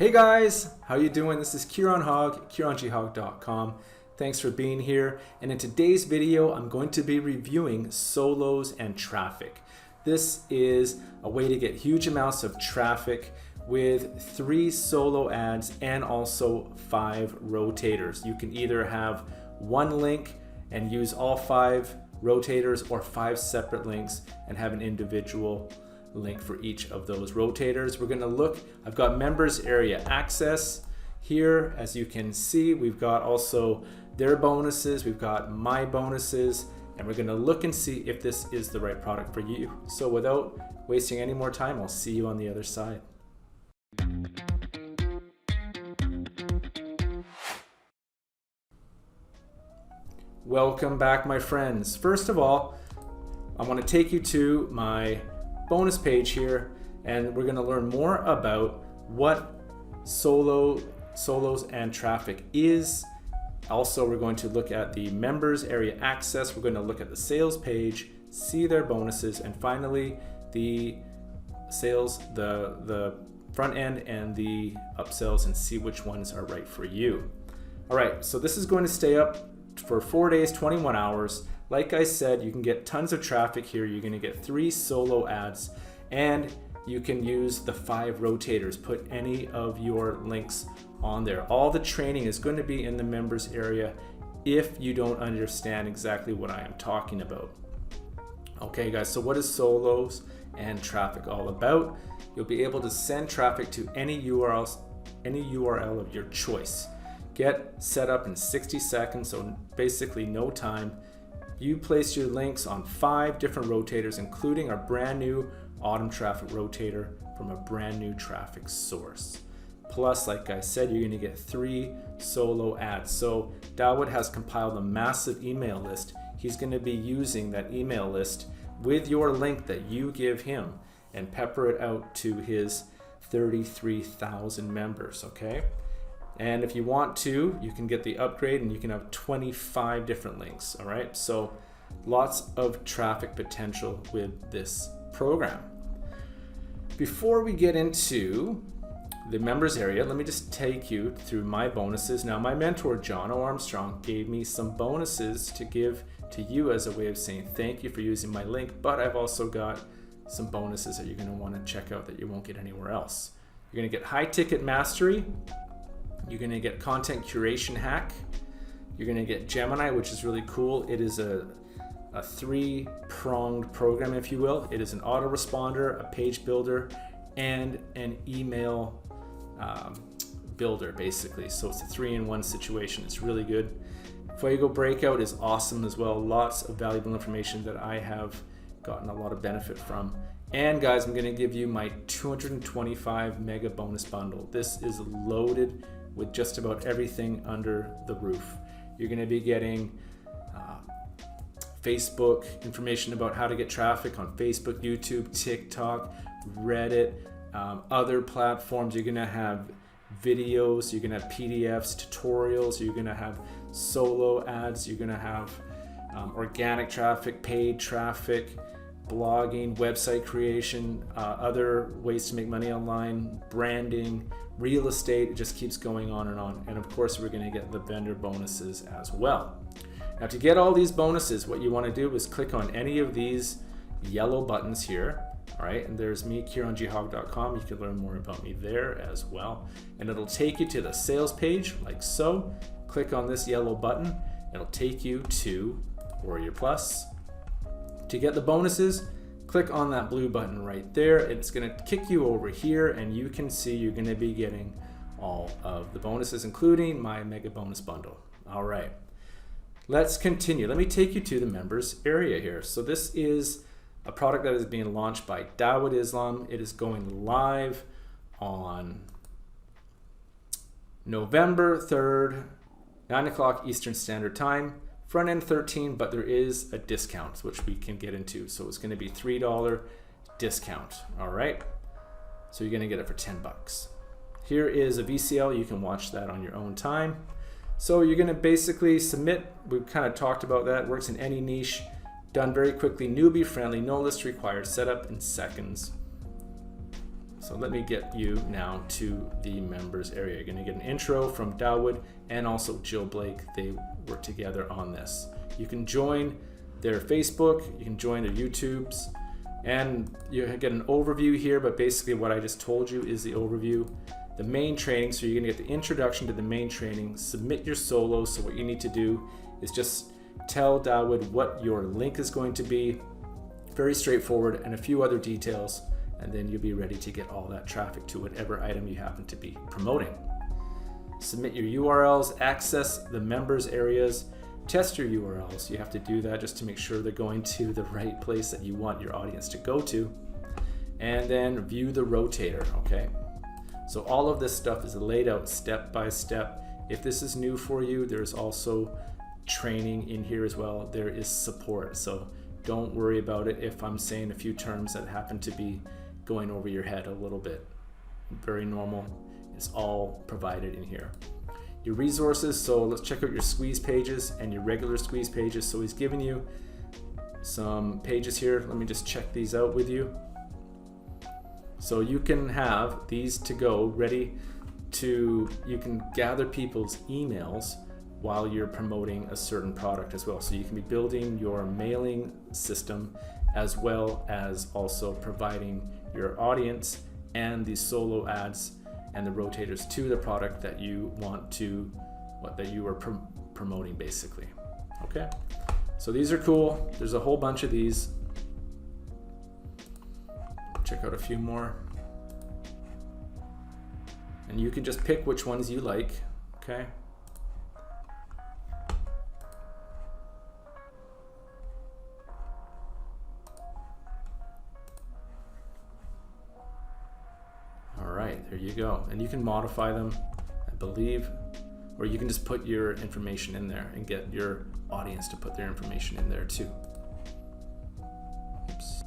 Hey guys, how you doing? This is Keiron Hogg, KeironHogg.com. Thanks for being here. And in today's video, I'm going to be reviewing solos and traffic. This is a way to get huge amounts of traffic with 3 solo ads and also 5 rotators. You can either have one link and use all 5 rotators or 5 separate links and have an individual link for each of those rotators. We're going to look, I've got members area access here. As you can see, we've got also their bonuses, we've got my bonuses, and we're going to look and see if this is the right product for you. So without wasting any more time, I'll see you on the other side. Welcome back, my friends. First of all, I want to take you to my bonus page here, and we're going to learn more about what solos and traffic is. Also, we're going to look at the members area access. We're going to look at the sales page, see their bonuses, and finally the sales, the front end and the upsells, and see which ones are right for you. All right, so this is going to stay up for 4 days, 21 hours. Like I said, you can get tons of traffic here. You're going to get 3 solo ads, and you can use the 5 rotators. Put any of your links on there. All the training is going to be in the members area if you don't understand exactly what I am talking about. Okay guys, so what is solos and traffic all about? You'll be able to send traffic to any URL of your choice. Get set up in 60 seconds, so basically no time. You place your links on 5 different rotators, including our brand new autumn traffic rotator from a brand new traffic source. Plus, like I said, you're going to get 3 solo ads. So Dawood has compiled a massive email list. He's going to be using that email list with your link that you give him and pepper it out to his 33,000 members, okay? And if you want to, you can get the upgrade and you can have 25 different links, all right? So lots of traffic potential with this program. Before we get into the members area, let me just take you through my bonuses. Now, my mentor, John O. Armstrong, gave me some bonuses to give to you as a way of saying thank you for using my link, but I've also got some bonuses that you're gonna wanna check out that you won't get anywhere else. You're gonna get high ticket mastery. You're going to get content curation hack. You're going to get Gemini, which is really cool. It is a 3-pronged program, if you will. It is an autoresponder, a page builder, and an email builder, basically. So it's a 3-in-1 situation. It's really good. Fuego Breakout is awesome as well. Lots of valuable information that I have gotten a lot of benefit from. And guys, I'm going to give you my 225 mega bonus bundle. This is loaded with just about everything under the roof. You're going to be getting Facebook information about how to get traffic on Facebook, YouTube, TikTok, Reddit, other platforms. You're going to have videos, you're going to have PDFs, tutorials, you're going to have solo ads, you're going to have organic traffic, paid traffic, blogging, website creation, other ways to make money online, branding, real estate. It just keeps going on. And of course, we're going to get the vendor bonuses as well. Now, to get all these bonuses, what you want to do is click on any of these yellow buttons here. All right, and there's me, KeironHogg.com. You can learn more about me there as well. And it'll take you to the sales page like so. Click on this yellow button. It'll take you to Warrior Plus. To get the bonuses, click on that blue button right there. It's going to kick you over here, and you can see you're going to be getting all of the bonuses, including my mega bonus bundle. All right, let's continue. Let me take you to the members area here. So this is a product that is being launched by Dawood Islam. It is going live on November 3rd, 9 o'clock Eastern Standard Time. Front end 13, but there is a discount, which we can get into. So it's going to be $3 discount. All right. So you're going to get it for 10 bucks. Here is a VCL. You can watch that on your own time. So you're going to basically submit. We've kind of talked about that. Works in any niche. Done very quickly. Newbie friendly. No list required. Set up in seconds. So let me get you now to the members area. You're gonna get an intro from Dawood and also Jill Blake. They work together on this. You can join their Facebook, you can join their YouTubes, and you get an overview here, but basically what I just told you is the overview. The main training, so you're gonna get the introduction to the main training, submit your solo. So what you need to do is just tell Dawood what your link is going to be, very straightforward, and a few other details, and then you'll be ready to get all that traffic to whatever item you happen to be promoting. Submit your URLs, access the members areas, test your URLs. You have to do that just to make sure they're going to the right place that you want your audience to go to. And then view the rotator, okay? So all of this stuff is laid out step by step. If this is new for you, there's also training in here as well. There is support, so don't worry about it if I'm saying a few terms that happen to be going over your head a little bit. Very normal. It's all provided in here. Your resources, so let's check out your squeeze pages and your regular squeeze pages. So he's giving you some pages here. Let me just check these out with you. So you can have these to go ready to, you can gather people's emails while you're promoting a certain product as well. So you can be building your mailing system as well as also providing your audience and the solo ads and the rotators to the product that you want to, that you are promoting basically. Okay, so these are cool. There's a whole bunch of these. Check out a few more. And you can just pick which ones you like, okay? All right, there you go. And you can modify them, I believe, or you can just put your information in there and get your audience to put their information in there too. Oops.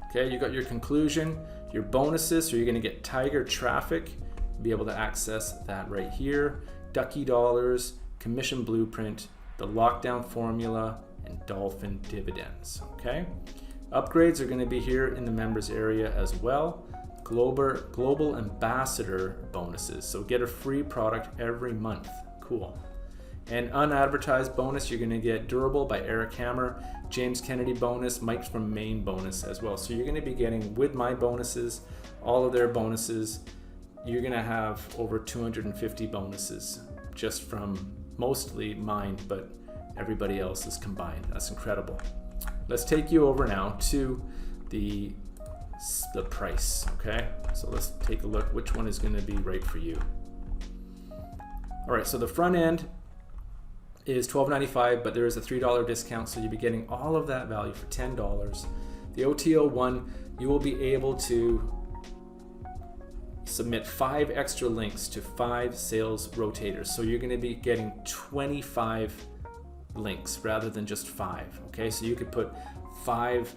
Okay, you got your conclusion, your bonuses, so you're gonna get Tiger traffic, be able to access that right here, Ducky dollars, commission blueprint, the lockdown formula, and dolphin dividends, okay? Upgrades are gonna be here in the members area as well. Global ambassador bonuses, so get a free product every month, cool. And unadvertised bonus, you're gonna get Durable by Eric Hammer, James Kennedy bonus, Mike from Maine bonus as well. So you're gonna be getting, with my bonuses, all of their bonuses, you're gonna have over 250 bonuses just from mostly mine, but everybody else's combined. That's incredible. Let's take you over now to the price, okay? So let's take a look which one is gonna be right for you. All right, so the front end is $12.95, but there is a $3 discount, so you'll be getting all of that value for $10. The OTO one, you will be able to submit 5 extra links to 5 sales rotators. So you're gonna be getting 25 links rather than just 5, okay? So you could put 5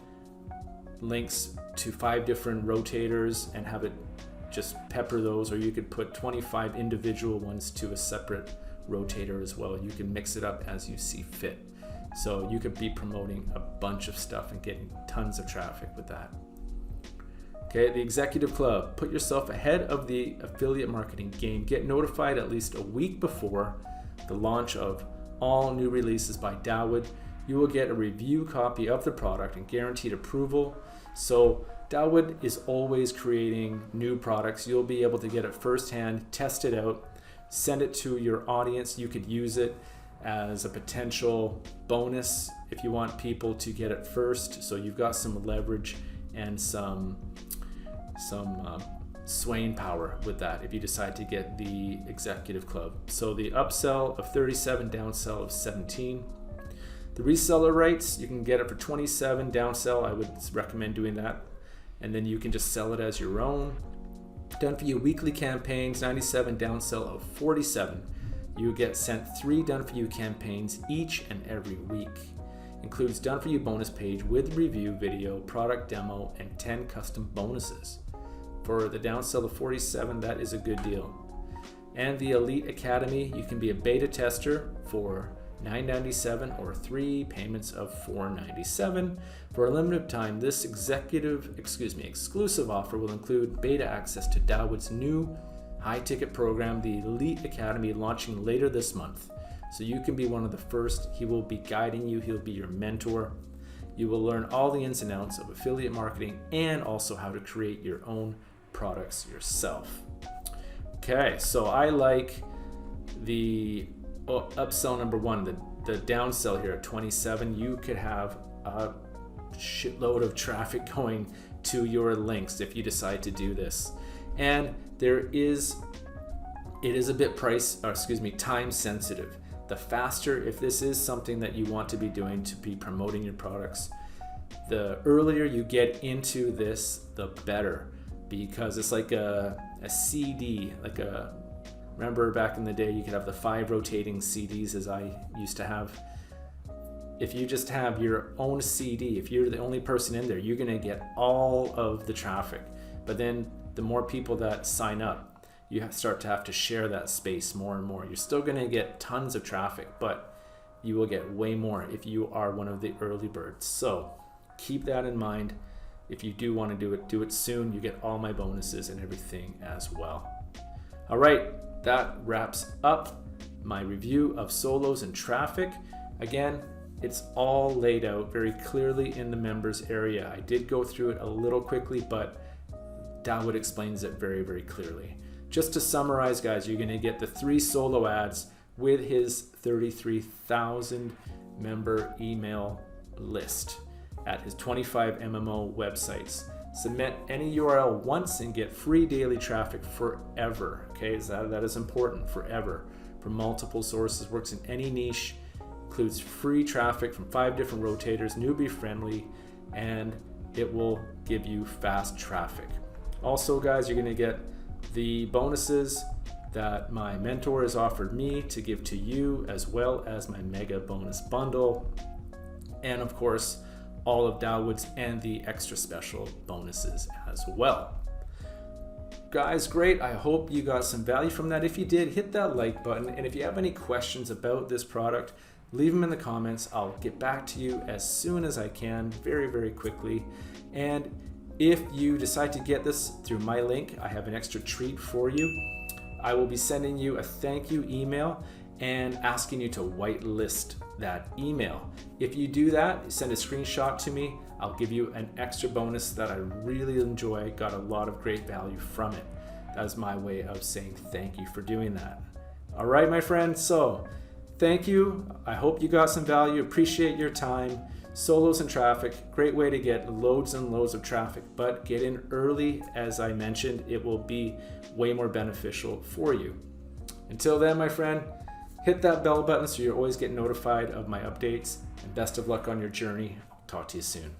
links to 5 different rotators and have it just pepper those, or you could put 25 individual ones to a separate rotator as well. You can mix it up as you see fit. So you could be promoting a bunch of stuff and getting tons of traffic with that. Okay, the Executive Club. Put yourself ahead of the affiliate marketing game. Get notified at least a week before the launch of all new releases by Dawood. You will get a review copy of the product and guaranteed approval. So Dawood is always creating new products. You'll be able to get it firsthand, test it out, send it to your audience. You could use it as a potential bonus if you want people to get it first. So you've got some leverage and some swaying power with that if you decide to get the Executive Club. So the upsell of 37, downsell of 17. The reseller rights, you can get it for 27, downsell, I would recommend doing that. And then you can just sell it as your own. Done for you weekly campaigns, 97, downsell of 47. You get sent 3 done for you campaigns each and every week. Includes done for you bonus page with review video, product demo, and 10 custom bonuses. For the downsell of 47, that is a good deal. And the Elite Academy, you can be a beta tester for $9.97 or 3 payments of $4.97. For a limited time, this exclusive offer will include beta access to Dawood's new high-ticket program, the Elite Academy, launching later this month. So you can be one of the first. He will be guiding you. He'll be your mentor. You will learn all the ins and outs of affiliate marketing and also how to create your own products yourself. Okay, so I like the upsell number one, the downsell here at 27. You could have a shitload of traffic going to your links if you decide to do this. And it is a bit time sensitive. The faster, if this is something that you want to be doing to be promoting your products, the earlier you get into this, the better, because it's like a CD, remember back in the day you could have the 5 rotating CDs as I used to have. If you just have your own CD, if you're the only person in there, you're gonna get all of the traffic. But then the more people that sign up, you start to have to share that space more and more. You're still gonna get tons of traffic, but you will get way more if you are one of the early birds. So keep that in mind. If you do wanna do it soon. You get all my bonuses and everything as well. All right, that wraps up my review of Solos and Traffic. Again, it's all laid out very clearly in the members area. I did go through it a little quickly, but Dawood explains it very, very clearly. Just to summarize, guys, you're gonna get the 3 solo ads with his 33,000 member email list at his 25 MMO websites. Submit any URL once and get free daily traffic forever. Okay, that is important, forever. From multiple sources, works in any niche, includes free traffic from 5 different rotators, newbie friendly, and it will give you fast traffic. Also, guys, you're gonna get the bonuses that my mentor has offered me to give to you, as well as my mega bonus bundle, and of course all of Dawood's and the extra special bonuses as well. Guys, great. I hope you got some value from that. If you did, hit that like button, and if you have any questions about this product, leave them in the comments. I'll get back to you as soon as I can, very, very quickly. And if you decide to get this through my link, I have an extra treat for you. I will be sending you a thank you email and asking you to whitelist that email. If you do that, send a screenshot to me. I'll give you an extra bonus that I really enjoy, got a lot of great value from it. That's my way of saying thank you for doing that. All right, my friends, so thank you. I hope you got some value, appreciate your time. Solos and Traffic, great way to get loads and loads of traffic, but get in early. As I mentioned, it will be way more beneficial for you. Until then, my friend, hit that bell button so you always get notified of my updates, and best of luck on your journey. Talk to you soon.